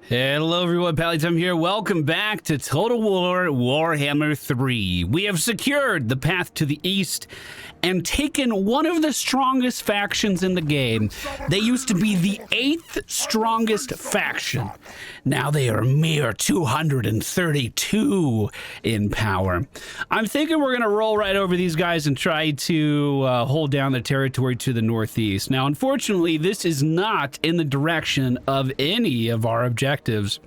Hello everyone, MFPallytime here. Welcome back to Total War Warhammer 3. We have secured the path to the east and taken one of the strongest factions in the game. They used to be the 8th strongest faction. Now they are a mere 232 in power. I'm thinking we're going to roll right over these guys and try to hold down the territory to the northeast. Now, unfortunately, this is not in the direction of any of our objectives,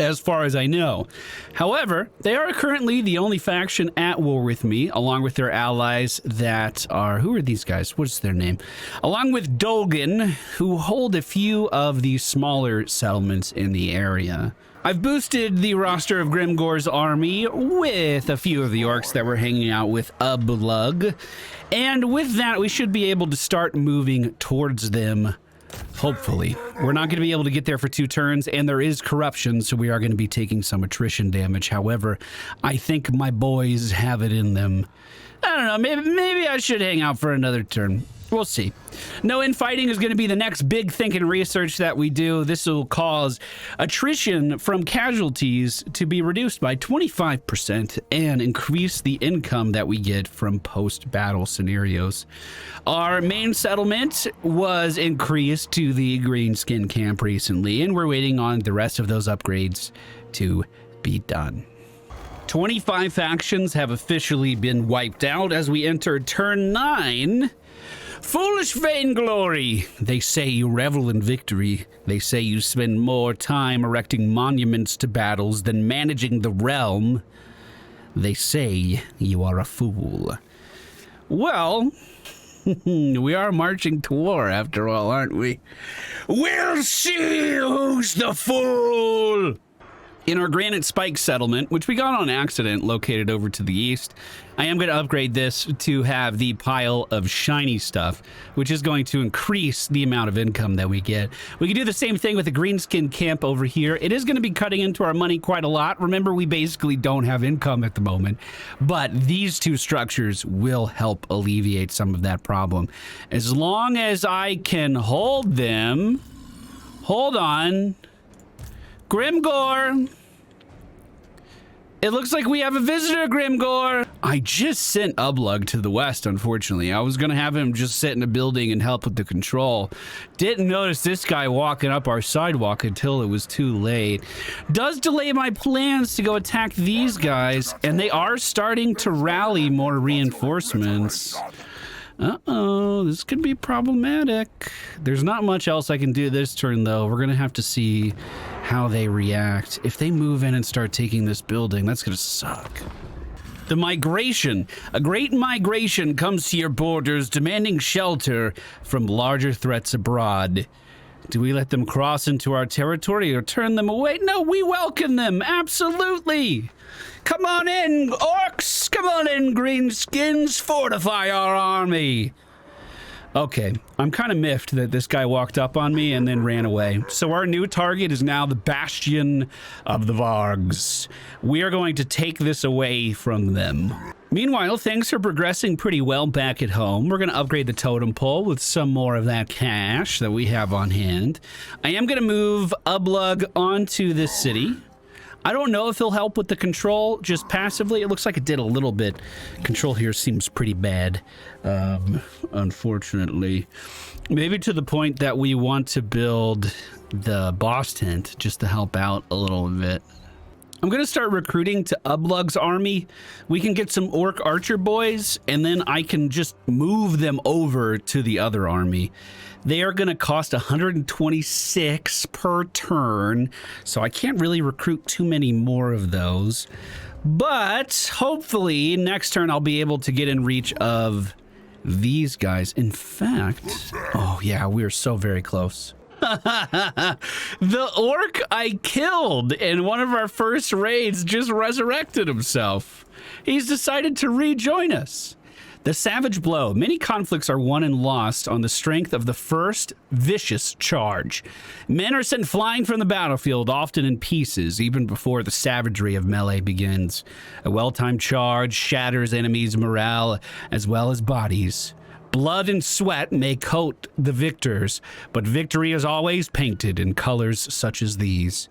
as far as I know. However, they are currently the only faction at war with me, along with their allies that are... Who are these guys? What's their name? Along with Dolgan, who hold a few of the smaller settlements in the area. I've boosted the roster of Gimgore's army with a few of the orcs that were hanging out with Ublug. And with that, we should be able to start moving towards them. Hopefully. We're not going to be able to get there for 2 turns, and there is corruption, so we are going to be taking some attrition damage. However, I think my boys have it in them. I don't know, maybe I should hang out for another turn. We'll see. No infighting is going to be the next big thinking research that we do. This will cause attrition from casualties to be reduced by 25% and increase the income that we get from post-battle scenarios. Our main settlement was increased to the Greenskin camp recently, and we're waiting on the rest of those upgrades to be done. 25 factions have officially been wiped out as we enter turn 9. Foolish vainglory! They say you revel in victory. They say you spend more time erecting monuments to battles than managing the realm. They say you are a fool. Well, we are marching to war after all, aren't we? We'll see who's the fool! In our Granite Spike settlement, which we got on accident, located over to the east, I am going to upgrade this to have the pile of shiny stuff, which is going to increase the amount of income that we get. We can do the same thing with the Greenskin camp over here. It is going to be cutting into our money quite a lot. Remember, we basically don't have income at the moment, but these 2 structures will help alleviate some of that problem. As long as I can hold them... Hold on... Gimgore! It looks like we have a visitor, Gimgore! I just sent Ublug to the west, unfortunately. I was gonna have him just sit in a building and help with the control. Didn't notice this guy walking up our sidewalk until it was too late. Does delay my plans to go attack these guys, and they are starting to rally more reinforcements. Uh-oh, this could be problematic. There's not much else I can do this turn, though. We're gonna have to see how they react. If they move in and start taking this building, that's gonna suck. The migration. A great migration comes to your borders, demanding shelter from larger threats abroad. Do we let them cross into our territory or turn them away? No, we welcome them, absolutely! Come on in, orcs! Come on in, greenskins! Fortify our army! Okay, I'm kind of miffed that this guy walked up on me and then ran away. So our new target is now the Bastion of the Vargs. We are going to take this away from them. Meanwhile, things are progressing pretty well back at home. We're going to upgrade the totem pole with some more of that cash that we have on hand. I am going to move Ublug onto this city. I don't know if he'll help with the control just passively. It looks like it did a little bit. Control here seems pretty bad, unfortunately. Maybe to the point that we want to build the boss tent just to help out a little bit. I'm going to start recruiting to Ublug's army. We can get some orc archer boys, and then I can just move them over to the other army. They are going to cost 126 per turn, so I can't really recruit too many more of those. But hopefully next turn I'll be able to get in reach of these guys. In fact, oh yeah, we are so very close. The orc I killed in one of our first raids just resurrected himself. He's decided to rejoin us. The Savage Blow. Many conflicts are won and lost on the strength of the first vicious charge. Men are sent flying from the battlefield, often in pieces, even before the savagery of melee begins. A well-timed charge shatters enemies' morale as well as bodies. Blood and sweat may coat the victors, but victory is always painted in colors such as these.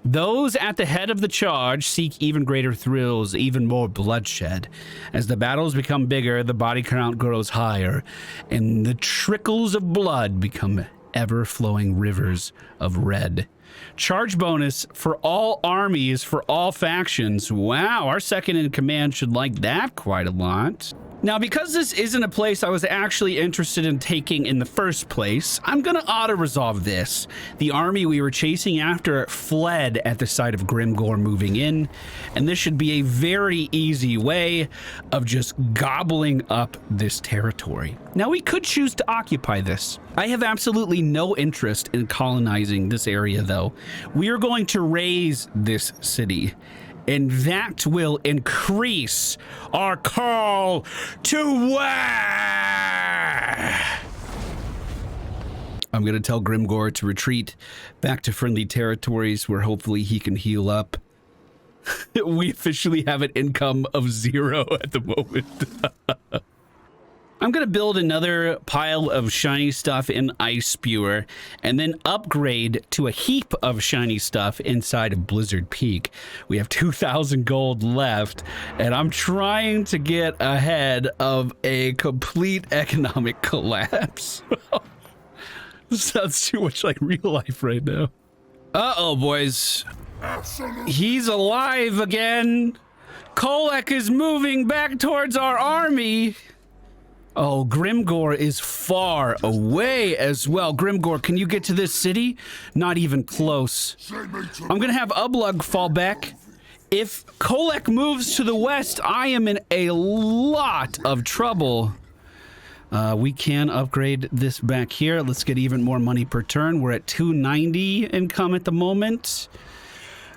Those at the head of the charge seek even greater thrills, even more bloodshed. As the battles become bigger, the body count grows higher, and the trickles of blood become ever-flowing rivers of red. Charge bonus for all armies, for all factions. Wow, our second in command should like that quite a lot. Now, because this isn't a place I was actually interested in taking in the first place, I'm gonna auto-resolve this. The army we were chasing after fled at the sight of Gimgore moving in, and this should be a very easy way of just gobbling up this territory. Now, we could choose to occupy this. I have absolutely no interest in colonizing this area, though. We are going to raise this city, and that will increase our call to war. I'm going to tell Gimgore to retreat back to friendly territories where hopefully he can heal up. We officially have an income of 0 at the moment. I'm going to build another pile of shiny stuff in Ice Spewer and then upgrade to a heap of shiny stuff inside of Blizzard Peak. We have 2,000 gold left, and I'm trying to get ahead of a complete economic collapse. This sounds too much like real life right now. Uh-oh, boys. He's alive again. Kholek is moving back towards our army. Oh, Gimgore is far away as well. Gimgore, can you get to this city? Not even close. I'm gonna have Ublug fall back. If Kholek moves to the west, I am in a lot of trouble. We can upgrade this back here. Let's get even more money per turn. We're at 290 income at the moment.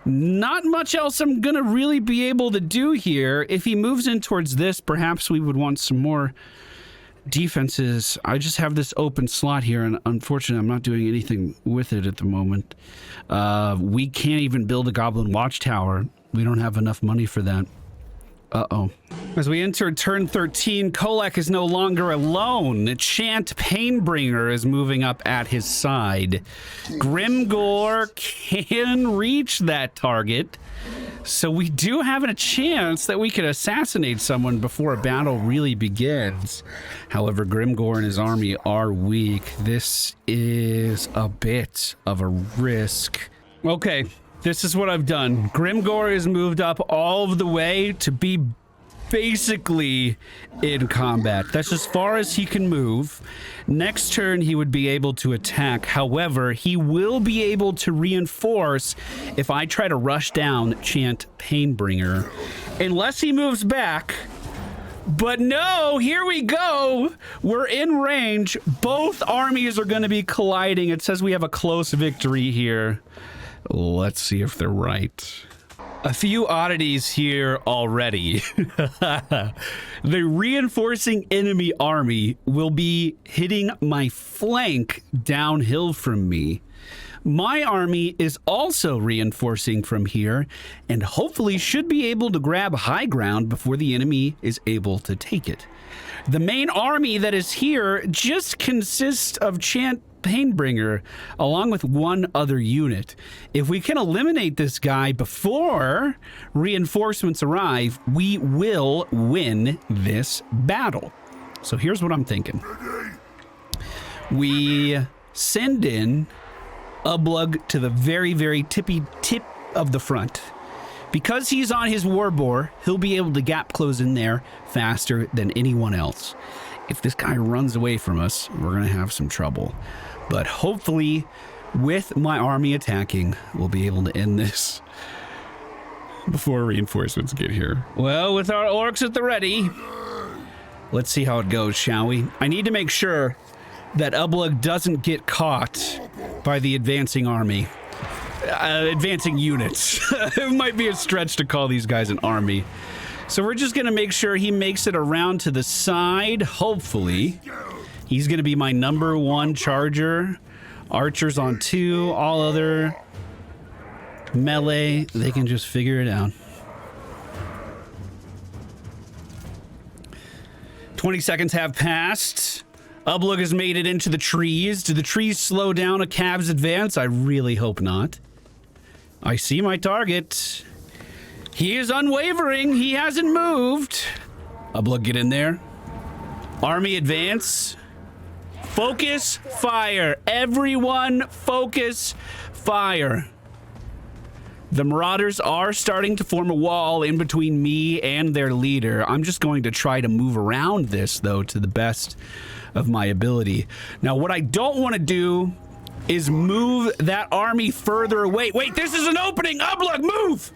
Not much else I'm gonna really be able to do here. If he moves in towards this, perhaps we would want some more defenses. I just have this open slot here, and unfortunately I'm not doing anything with it at the moment. We can't even build a goblin watchtower. We don't have enough money for that. Uh-oh. As we enter turn 13, Kholek is no longer alone. Chant Painbringer is moving up at his side. Gimgore can reach that target, so we do have a chance that we could assassinate someone before a battle really begins. However, Gimgore and his army are weak. This is a bit of a risk. Okay. This is what I've done. Gimgore is moved up all of the way to be basically in combat. That's as far as he can move. Next turn, he would be able to attack. However, he will be able to reinforce if I try to rush down Chant Painbringer. Unless he moves back. But no, here we go. We're in range. Both armies are going to be colliding. It says we have a close victory here. Let's see if they're right. A few oddities here already. The reinforcing enemy army will be hitting my flank downhill from me. My army is also reinforcing from here and hopefully should be able to grab high ground before the enemy is able to take it. The main army that is here just consists of Chant Painbringer along with one other unit. If we can eliminate this guy before reinforcements arrive, we will win this battle. So here's what I'm thinking. We send in Ublug to the very, very tippy tip of the front. Because he's on his war boar, he'll be able to gap close in there faster than anyone else. If this guy runs away from us, we're going to have some trouble. But hopefully, with my army attacking, we'll be able to end this before reinforcements get here. Well, with our orcs at the ready, let's see how it goes, shall we? I need to make sure that Ublug doesn't get caught by the advancing army. Advancing units. It might be a stretch to call these guys an army. So we're just going to make sure he makes it around to the side, hopefully. He's going to be my #1 charger. Archers on 2, all other melee, they can just figure it out. 20 seconds have passed. Ublug has made it into the trees. Do the trees slow down a Cav's advance? I really hope not. I see my target. He is unwavering. He hasn't moved. Ublug, get in there. Army advance. Focus fire. Everyone focus fire. The Marauders are starting to form a wall in between me and their leader. I'm just going to try to move around this, though, to the best of my ability. Now, what I don't want to do is move that army further away. Wait, this is an opening! Ublug, move!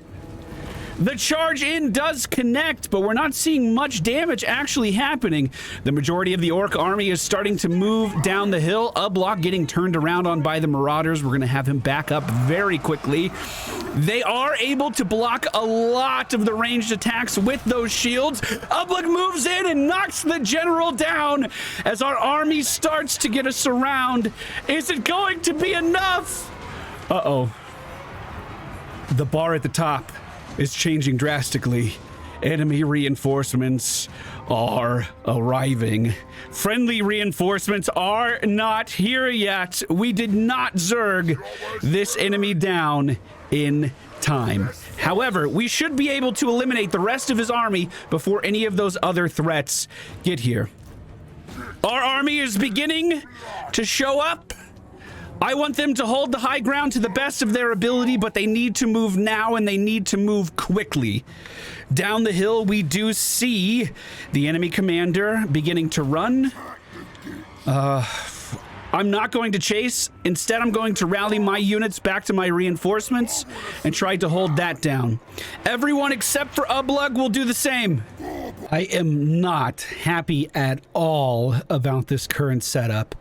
The charge in does connect, but we're not seeing much damage actually happening. The majority of the Orc army is starting to move down the hill. Ublug getting turned around on by the Marauders. We're going to have him back up very quickly. They are able to block a lot of the ranged attacks with those shields. Ublug moves in and knocks the general down as our army starts to get us around. Is it going to be enough? Uh-oh. The bar at the top is changing drastically. Enemy reinforcements are arriving. Friendly reinforcements are not here yet. We did not zerg this enemy down in time. However, we should be able to eliminate the rest of his army before any of those other threats get here. Our army is beginning to show up. I want them to hold the high ground to the best of their ability, but they need to move now and they need to move quickly. Down the hill, we do see the enemy commander beginning to run. I'm not going to chase. Instead, I'm going to rally my units back to my reinforcements and try to hold that down. Everyone except for Ublug will do the same. I am not happy at all about this current setup.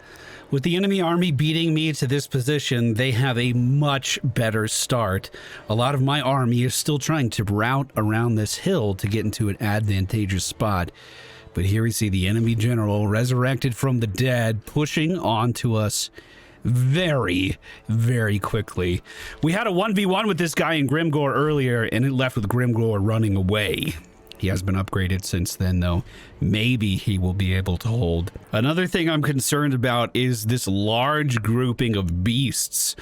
With the enemy army beating me to this position, they have a much better start. A lot of my army is still trying to route around this hill to get into an advantageous spot. But here we see the enemy general resurrected from the dead, pushing onto us very, very quickly. We had a 1v1 with this guy in Gimgore earlier, and it left with Gimgore running away. He has been upgraded since then, though. Maybe he will be able to hold. Another thing I'm concerned about is this large grouping of beasts.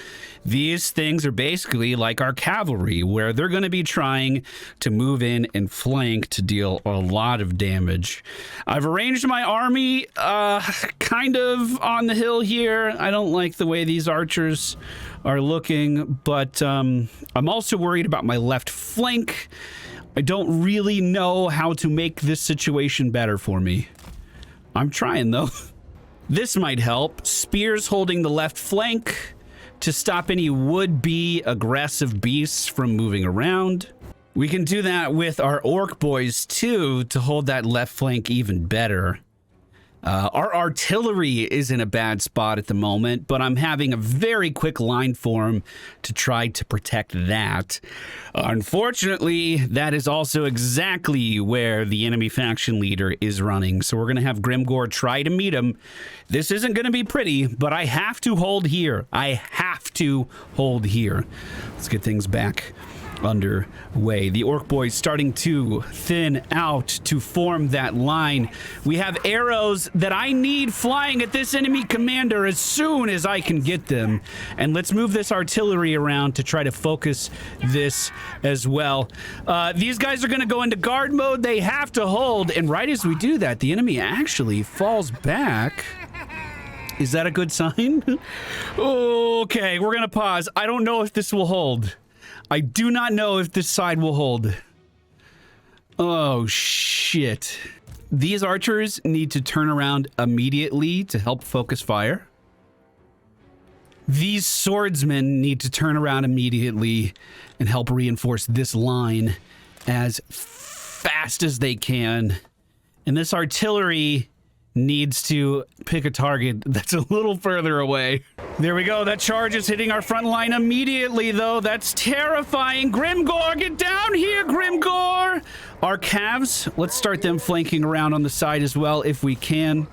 These things are basically like our cavalry, where they're going to be trying to move in and flank to deal a lot of damage. I've arranged my army kind of on the hill here. I don't like the way these archers are looking, but I'm also worried about my left flank. I don't really know how to make this situation better for me. I'm trying, though. This might help. Spears holding the left flank to stop any would-be aggressive beasts from moving around. We can do that with our orc boys, too, to hold that left flank even better. Our artillery is in a bad spot at the moment, but I'm having a very quick line form to try to protect that. Unfortunately, that is also exactly where the enemy faction leader is running, so we're going to have Gimgore try to meet him. This isn't going to be pretty, but I have to hold here. I have to hold here. Let's get things back underway. The orc boys starting to thin out to form that line. We have arrows that I need flying at this enemy commander as soon as I can get them. And let's move this artillery around to try to focus this as well. These guys are going to go into guard mode. They have to hold. And right as we do that, the enemy actually falls back. Is that a good sign? Okay, we're going to pause. I don't know if this will hold. I do not know if this side will hold. Oh, shit. These archers need to turn around immediately to help focus fire. These swordsmen need to turn around immediately and help reinforce this line as fast as they can. And this artillery needs to pick a target that's a little further away. There we go. That charge is hitting our front line immediately, though. That's terrifying. Gimgore, get down here, Gimgore! Our calves, let's start them flanking around on the side as well if we can.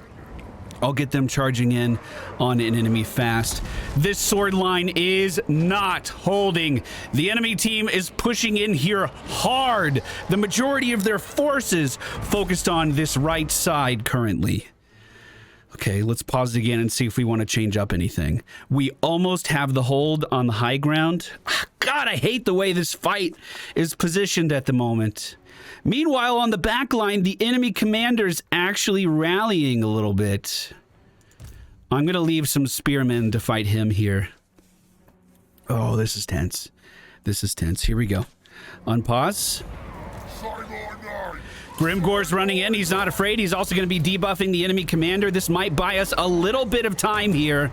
I'll get them charging in on an enemy fast. This sword line is not holding. The enemy team is pushing in here hard. The majority of their forces focused on this right side currently. Okay, let's pause again and see if we want to change up anything. We almost have the hold on the high ground. God, I hate the way this fight is positioned at the moment. Meanwhile, on the back line, the enemy commander's actually rallying a little bit. I'm going to leave some spearmen to fight him here. Oh, this is tense. This is tense. Here we go. Unpause. Grimgore's running in. He's not afraid. He's also going to be debuffing the enemy commander. This might buy us a little bit of time here.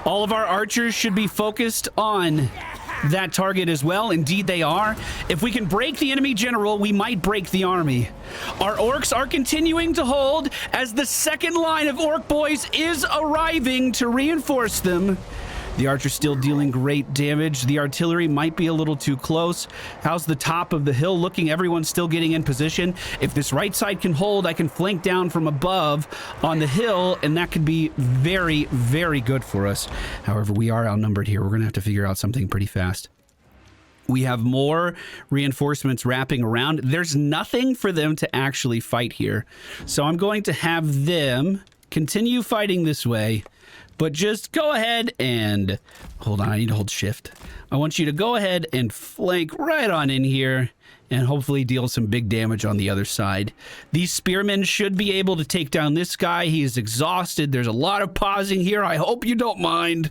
All of our archers should be focused on that target as well. Indeed they are. If we can break the enemy general, we might break the army. Our orcs are continuing to hold as the second line of orc boys is arriving to reinforce them. The archer's still dealing great damage. The artillery might be a little too close. How's the top of the hill looking? Everyone's still getting in position. If this right side can hold, I can flank down from above on the hill, and that could be very, very good for us. However, we are outnumbered here. We're going to have to figure out something pretty fast. We have more reinforcements wrapping around. There's nothing for them to actually fight here. So I'm going to have them continue fighting this way. But just go ahead and... Hold on, I need to hold shift. I want you to go ahead and flank right on in here and hopefully deal some big damage on the other side. These spearmen should be able to take down this guy. He is exhausted. There's a lot of pausing here. I hope you don't mind.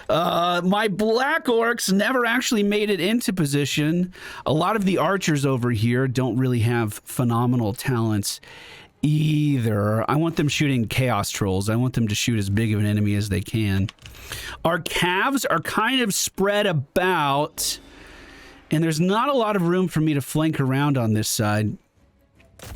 My black orcs never actually made it into position. A lot of the archers over here don't really have phenomenal talents either. I want them shooting chaos trolls. I want them to shoot as big of an enemy as they can. Our calves are kind of spread about, and there's not a lot of room for me to flank around on this side.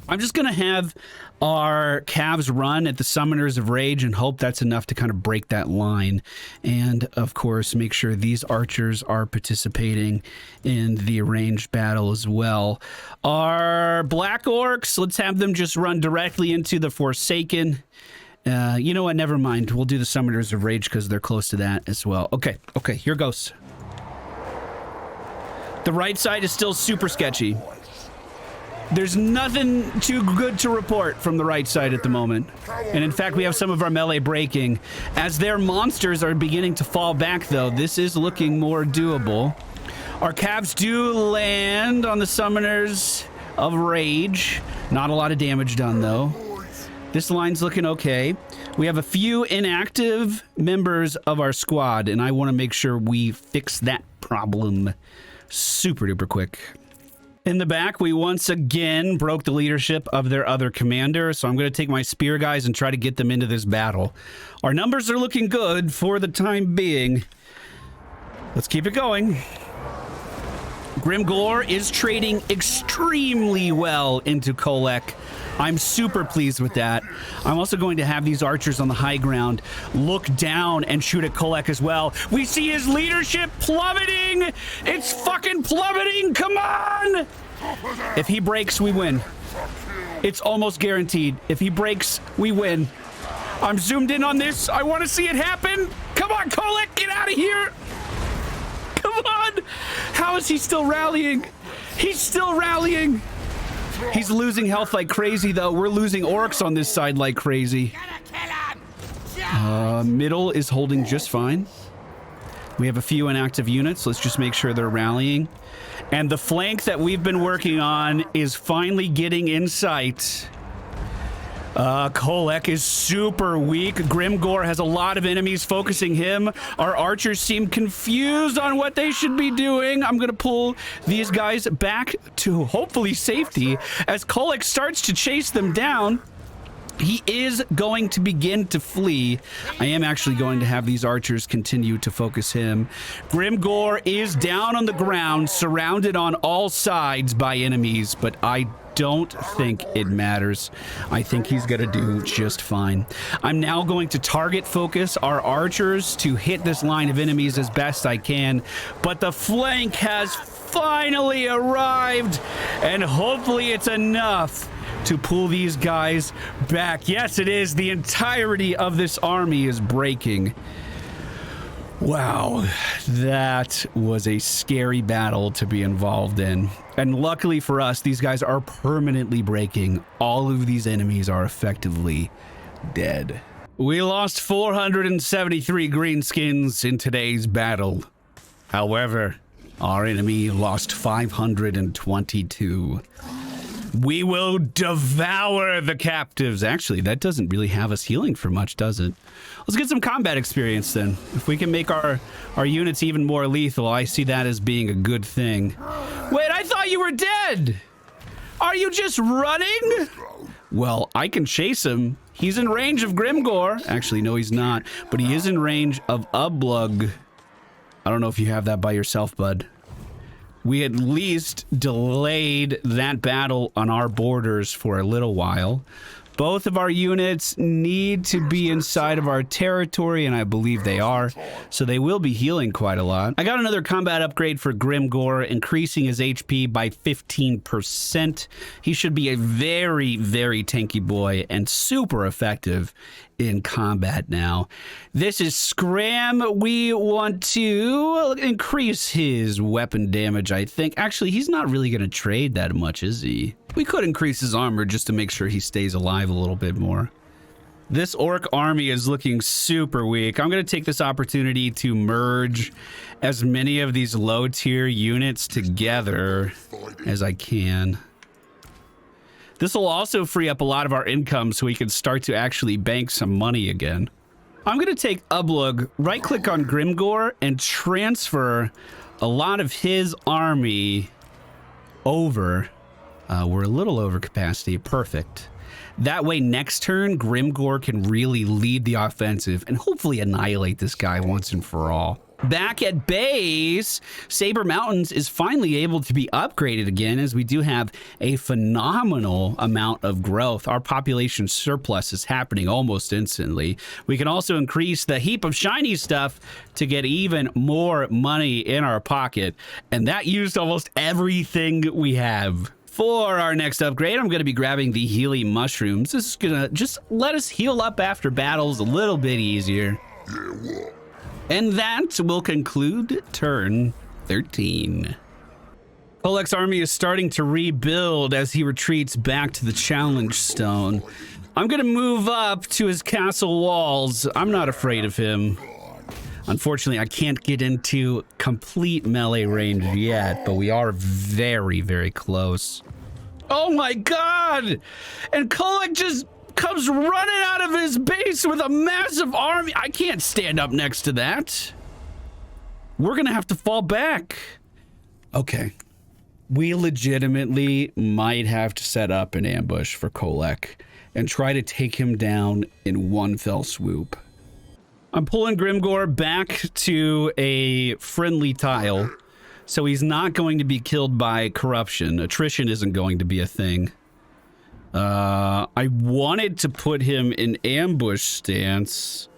I'm just going to have our calves run at the Summoners of Rage and hope that's enough to kind of break that line. And, of course, make sure these archers are participating in the arranged battle as well. Our Black Orcs, let's have them just run directly into the Forsaken. You know what? Never mind. We'll do the Summoners of Rage because they're close to that as well. Okay, here goes. The right side is still super sketchy. There's nothing too good to report from the right side at the moment. And in fact, we have some of our melee breaking. As their monsters are beginning to fall back, though, this is looking more doable. Our calves do land on the Summoners of Rage. Not a lot of damage done, though. This line's looking okay. We have a few inactive members of our squad, and I want to make sure we fix that problem super duper quick. In the back, we once again broke the leadership of their other commander, so I'm going to take my spear guys and try to get them into this battle. Our numbers are looking good for the time being. Let's keep it going. Gimgore is trading extremely well into Kholek. I'm super pleased with that. I'm also going to have these archers on the high ground look down and shoot at Kholek as well. We see his leadership plummeting. It's fucking plummeting. Come on. If he breaks, we win. It's almost guaranteed. If he breaks, we win. I'm zoomed in on this. I want to see it happen. Come on, Kholek, get out of here. Come on. How is he still rallying? He's still rallying. He's losing health like crazy, though. We're losing orcs on this side like crazy. Middle is holding just fine. We have a few inactive units. Let's just make sure they're rallying. And the flank that we've been working on is finally getting in sight. Kholek is super weak. Gimgore has a lot of enemies focusing him. Our archers seem confused on what they should be doing. I'm going to pull these guys back to hopefully safety as Kholek starts to chase them down. He is going to begin to flee. I am actually going to have these archers continue to focus him. Gimgore is down on the ground, surrounded on all sides by enemies, but I don't think it matters. I think he's gonna do just fine. I'm now going to target focus our archers to hit this line of enemies as best I can, but the flank has finally arrived, and hopefully it's enough to pull these guys back. Yes, it is. The entirety of this army is breaking. Wow, that was a scary battle to be involved in. And luckily for us, these guys are permanently breaking. All of these enemies are effectively dead. We lost 473 greenskins in today's battle. However, our enemy lost 522. We will devour the captives. Actually, that doesn't really have us healing for much, does it? Let's get some combat experience then. If we can make our units even more lethal, I see that as being a good thing. Wait, I thought you were dead! Are you just running? Well, I can chase him. He's in range of Gimgore. Actually, no, he's not. But he is in range of Ublug. I don't know if you have that by yourself, bud. We at least delayed that battle on our borders for a little while. Both of our units need to be inside of our territory, and I believe they are, so they will be healing quite a lot. I got another combat upgrade for Gimgore, increasing his HP by 15%. He should be a very, very tanky boy and super effective in combat now. This is Scram. We want to increase his weapon damage, I think. Actually, he's not really going to trade that much, is he? We could increase his armor just to make sure he stays alive a little bit more. This orc army is looking super weak. I'm going to take this opportunity to merge as many of these low tier units together as I can. This will also free up a lot of our income so we can start to actually bank some money again. I'm going to take Ublug, right click on Gimgore, and transfer a lot of his army over. We're a little over capacity. Perfect. That way, next turn, Gimgore can really lead the offensive and hopefully annihilate this guy once and for all. Back at base, Saber Mountains is finally able to be upgraded again, as we do have a phenomenal amount of growth. Our population surplus is happening almost instantly. We can also increase the heap of shiny stuff to get even more money in our pocket, and that used almost everything we have. For our next upgrade, I'm going to be grabbing the Healing Mushrooms. This is going to just let us heal up after battles a little bit easier. And that will conclude turn 13. Kholek's army is starting to rebuild as he retreats back to the challenge stone. I'm going to move up to his castle walls. I'm not afraid of him. Unfortunately, I can't get into complete melee range yet, but we are very, very close. Oh my god! And Kholek just comes running out of his base with a massive army. I can't stand up next to that. We're gonna have to fall back. Okay. We legitimately might have to set up an ambush for Kholek and try to take him down in one fell swoop. I'm pulling Gimgore back to a friendly tile, so he's not going to be killed by corruption. Attrition isn't going to be a thing. I wanted to put him in ambush stance,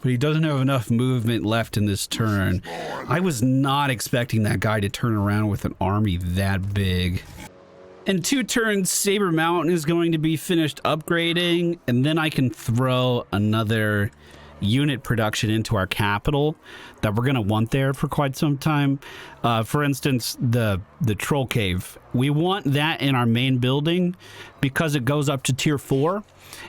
but he doesn't have enough movement left in this turn. I was not expecting that guy to turn around with an army that big. In 2 turns, Saber Mountain is going to be finished upgrading, and then I can throw another unit production into our capital that we're going to want there for quite some time. For instance, the troll cave. We want that in our main building because it goes up to tier 4,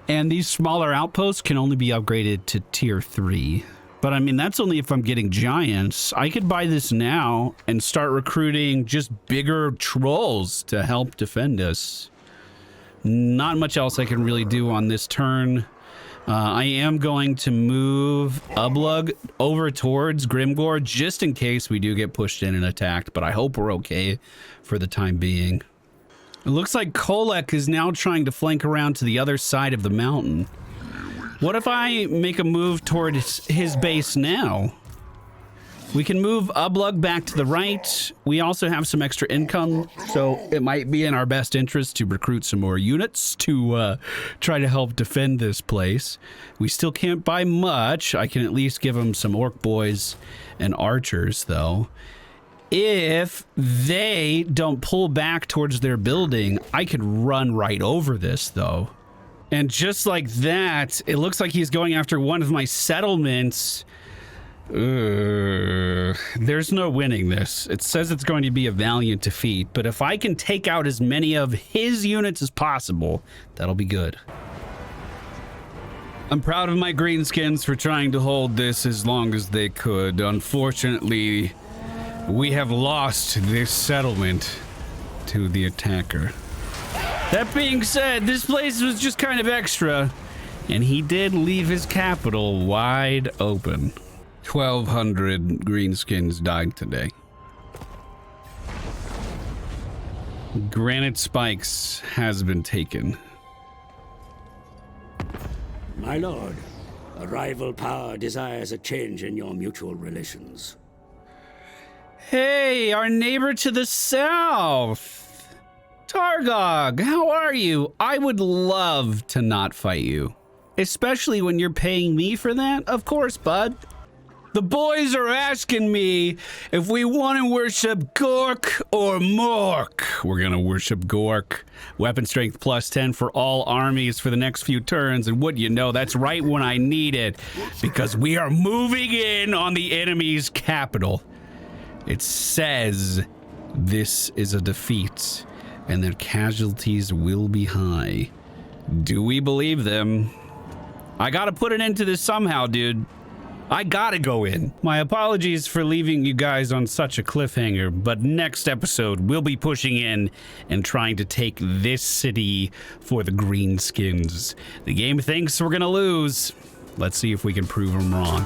and these smaller outposts can only be upgraded to tier 3. But I mean, that's only if I'm getting giants. I could buy this now and start recruiting just bigger trolls to help defend us. Not much else I can really do on this turn. I am going to move Ublug over towards Gimgore just in case we do get pushed in and attacked, but I hope we're okay for the time being. It looks like Kohlek is now trying to flank around to the other side of the mountain. What if I make a move towards his base now? We can move Ublug back to the right. We also have some extra income, so it might be in our best interest to recruit some more units to try to help defend this place. We still can't buy much. I can at least give him some orc boys and archers, though. if they don't pull back towards their building, I could run right over this, though. And just like that, it looks like he's going after one of my settlements. There's no winning this. It says it's going to be a valiant defeat, but if I can take out as many of his units as possible, that'll be good. I'm proud of my greenskins for trying to hold this as long as they could. Unfortunately, we have lost this settlement to the attacker. That being said, this place was just kind of extra, and he did leave his capital wide open. 1,200 greenskins died today. Granite Spikes has been taken. My lord, a rival power desires a change in your mutual relations. Hey, our neighbor to the south. Targog, how are you? I would love to not fight you. Especially when you're paying me for that, of course, bud. The boys are asking me if we want to worship Gork or Mork. We're gonna worship Gork. Weapon strength plus 10 for all armies for the next few turns, and what you know, that's right when I need it, because we are moving in on the enemy's capital. It says this is a defeat, and their casualties will be high. Do we believe them? I gotta put an end to this somehow, dude. I gotta go in. My apologies for leaving you guys on such a cliffhanger, but next episode we'll be pushing in and trying to take this city for the greenskins. The game thinks we're gonna lose. Let's see if we can prove them wrong.